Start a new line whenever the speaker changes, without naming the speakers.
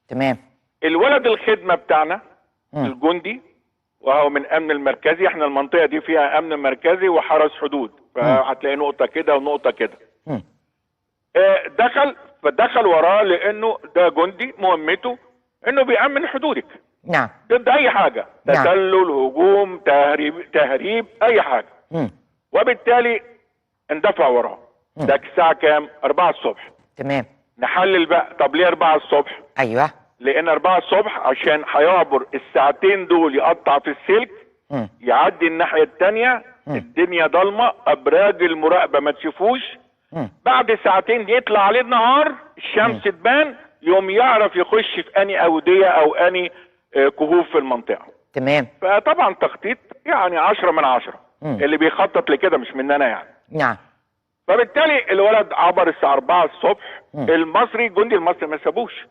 تمام.
الولد الخدمه بتاعنا الجندي وهو من امن المركزي، احنا المنطقه دي فيها امن مركزي وحرس حدود، فهتلاقي نقطه كده ونقطه كده. فدخل وراه لانه ده جندي مهمته انه بيأمن حدودك.
نعم.
ضد اي حاجه، تسلل، هجوم، تهريب، اي حاجه. وبالتالي اندفع وراه. ده الساعه كام؟ 4 الصبح.
تمام.
نحلل بقى، طب ليه 4 الصبح؟
ايوه.
لان 4 الصبح عشان هيعبر الساعتين دول، يقطع في السلك، يعدي الناحيه الثانيه، الدنيا ضلمه، ابراج المراقبه ما تشوفوش. بعد ساعتين يطلع عليه النهار، الشمس تبان، يوم يعرف يخش في اني اوديه او اني كهوف في المنطقه.
تمام.
فطبعا تخطيط يعني 10 من 10. اللي بيخطط لكده مش مننا يعني.
نعم.
فبالتالي الولد عبر الساعه 4 الصبح. الجندي المصري ما سابوش.